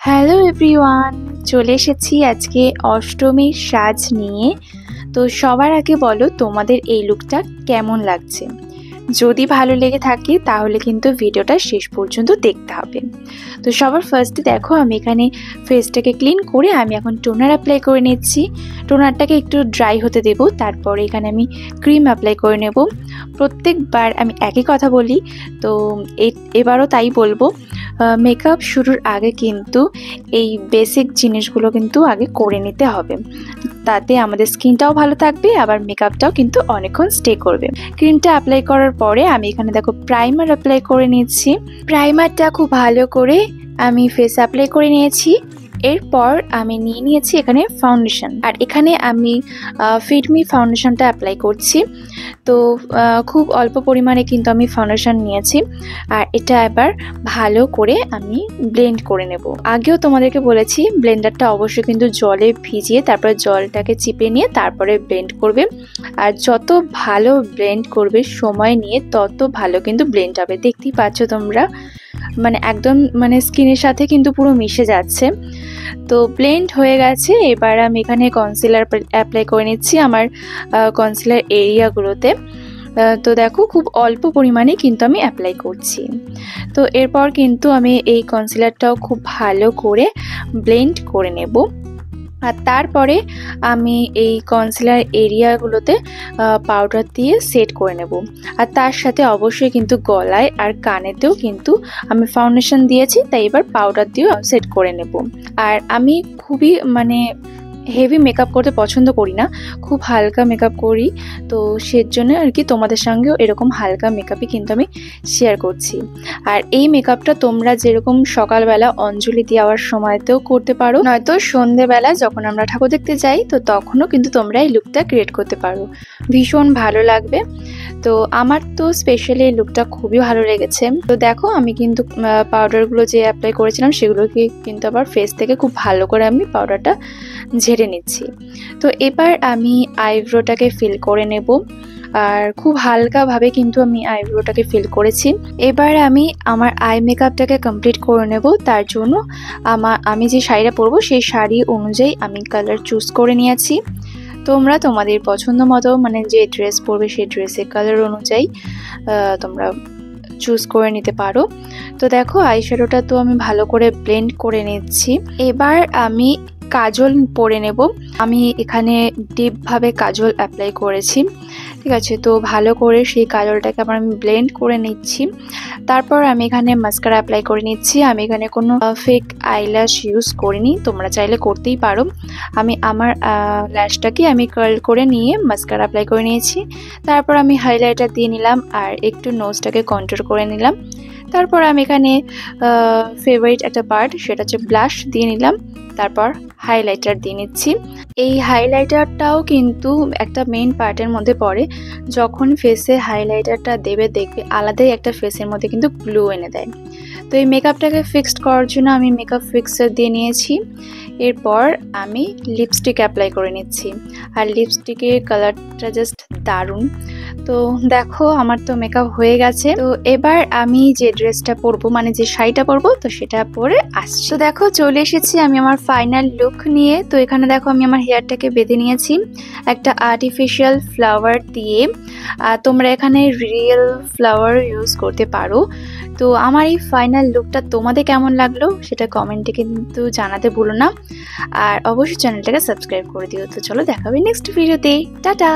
Hello everyone, চলে এসেছি আজকে অষ্টমীর সাজ নিয়ে। তো সবার আগে বলো তোমাদের এই লুকটা কেমন লাগছে। যদি ভালো লেগে থাকে তাহলে কিন্তু ভিডিওটা শেষ পর্যন্ত দেখতে হবে। তো সবার ফার্স্টে দেখো আমি এখানে ফেসটাকে ক্লিন করে আমি এখন টোনার অ্যাপ্লাই করে নিচ্ছি। টোনারটাকে একটু ড্রাই হতে দেব, তারপরে এখানে আমি ক্রিম অ্যাপ্লাই করে নেব। প্রত্যেকবার আমি একই কথা বলি, তো এবারও তাই বলবো। মেকআপ শুরুর আগে কিন্তু এই বেসিক জিনিসগুলো কিন্তু আগে করে নিতে হবে, তাতে আমাদের স্কিনটাও ভালো থাকবে, আবার মেকআপটাও কিন্তু অনেকক্ষণ স্টে করবে। ক্রিমটা অ্যাপ্লাই করার পরে আমি এখানে দেখো প্রাইমার অ্যাপ্লাই করে নিচ্ছি। প্রাইমারটা খুব ভালো করে আমি ফেস অ্যাপ্লাই করে নিয়েছি। এরপর আমি নিয়ে নিয়েছি এখানে ফাউন্ডেশন, আর এখানে আমি ফিটমি ফাউন্ডেশনটা অ্যাপ্লাই করছি। তো খুব অল্প পরিমাণে কিন্তু আমি ফাউন্ডেশন নিয়েছি, আর এটা এবার ভালো করে আমি ব্লেন্ড করে নেব। আগেও তোমাদেরকে বলেছি ব্লেন্ডারটা অবশ্যই কিন্তু জলে ভিজিয়ে তারপরে জলটাকে চিপে নিয়ে তারপরে ব্লেন্ড করবে, আর যত ভালো ব্লেন্ড করবে সময় নিয়ে তত ভালো কিন্তু ব্লেন্ড হবে। দেখতেই পাচ্ছ তোমরা, মানে একদম স্কিনের সাথে কিন্তু পুরো মিশে যাচ্ছে। তো ব্লেন্ড হয়ে গেছে। এবার আমি এখানে কনসিলার অ্যাপ্লাই করে নিচ্ছি আমার কনসিলার এরিয়াগুলোতে। তো দেখো খুব অল্প পরিমাণে কিন্তু আমি অ্যাপ্লাই করছি। তো এরপর কিন্তু আমি এই কনসিলারটাও খুব ভালো করে ব্লেন্ড করে নেব, আর তারপরে আমি এই কনসিলার এরিয়াগুলোতে পাউডার দিয়ে সেট করে নেব। আর তার সাথে অবশ্যই কিন্তু গলায় আর কানেতেও কিন্তু আমি ফাউন্ডেশন দিয়েছি, তাই এবার পাউডার দিয়েও সেট করে নেব। আর আমি খুবই হেভি মেকআপ করতে পছন্দ করি না, খুব হালকা মেকআপ করি। তো সেজন্য আর কি তোমাদের সঙ্গেও এরকম হালকা মেকআপই কিন্তু আমি শেয়ার করছি। আর এই মেকআপটা তোমরা যেরকম সকালবেলা অঞ্জলি দেওয়ার সময়তেও করতে পারো, নয়তো সন্ধেবেলা যখন আমরা ঠাকুর দেখতে যাই তো তখনও কিন্তু তোমরা এই লুকটা ক্রিয়েট করতে পারো, ভীষণ ভালো লাগবে। তো আমার তো স্পেশালি এই লুকটা খুবই ভালো লেগেছে। তো দেখো আমি কিন্তু পাউডারগুলো যে অ্যাপ্লাই করেছিলাম সেগুলোকে কিন্তু আবার ফেস থেকে খুব ভালো করে আমি পাউডারটা ঝেড়ে নিচ্ছি। তো এবার আমি আইব্রোটাকে ফিল করে নেব, আর খুব হালকাভাবে কিন্তু আমি আইব্রোটাকে ফিল করেছি। এবার আমি আমার আই মেকআপটাকে কমপ্লিট করে নেব। তার জন্য আমি যে শাড়িটা পরবো সেই শাড়ি অনুযায়ী আমি কালার চুজ করে নিয়েছি। তোমরা তোমাদের পছন্দ মতো যে ড্রেস পরবে সেই ড্রেসের কালার অনুযায়ী তোমরা চুজ করে নিতে পারো। তো দেখো আইশ্যাডোটা তো আমি ভালো করে ব্লেন্ড করে নিচ্ছি। এবার আমি কাজল পরে নেব। আমি এখানে ডিপভাবে কাজল অ্যাপ্লাই করেছি, ঠিক আছে। তো ভালো করে সেই কাজলটাকে আবার আমি ব্লেন্ড করে নিচ্ছি। তারপর আমি এখানে মাস্কারা অ্যাপ্লাই করে নিচ্ছি। আমি এখানে কোনো ফেক আইল্যাশ ইউজ করিনি, তোমরা চাইলে করতেই পারো। আমি আমার ল্যাশটাকে আমি কার্ল করে নিয়ে মাস্কারা অ্যাপ্লাই করে নিয়েছি। তারপর আমি হাইলাইটার দিয়ে নিলাম আর একটু নোজটাকে কন্ট্রোল করে নিলাম। তারপর আমি এখানে ফেভারিট একটা পার্ট, সেটা হচ্ছে ব্লাশ দিয়ে নিলাম। তারপর হাইলাইটার দিয়ে নিচ্ছি। এই হাইলাইটারটাও কিন্তু একটা মেইন পার্টের মধ্যে পড়ে। যখন ফেসে হাইলাইটারটা দেবে দেখবে আলাদাই একটা ফেসের মধ্যে কিন্তু গ্লো এনে দেয়। তো এই মেকআপটাকে ফিক্সড করার জন্য আমি মেকআপ ফিক্সার দিয়ে নিয়েছি। এরপর আমি লিপস্টিক অ্যাপ্লাই করে নিচ্ছি, আর লিপস্টিকের কালারটা জাস্ট দারুণ। তো দেখো আমার তো মেকআপ হয়ে গেছে। তো এবার আমি যে ড্রেসটা পরবো, যে শাড়িটা পরবো, তো সেটা পরে আসছি। তো দেখো চলে এসেছি আমি আমার ফাইনাল লুক নিয়ে। তো এখানে দেখো আমি আমার হেয়ারটাকে বেঁধে নিয়েছি একটা আর্টিফিশিয়াল ফ্লাওয়ার দিয়ে। তোমরা এখানে রিয়েল ফ্লাওয়ার ইউজ করতে পারো। তো আমার এই ফাইনাল লুকটা তোমাদের কেমন লাগলো সেটা কমেন্টে কিন্তু জানাতে ভুলো না, আর অবশ্যই চ্যানেলটাকে সাবস্ক্রাইব করে দিও। তো চলো দেখা হবে নেক্সট ভিডিওতে। টাটা।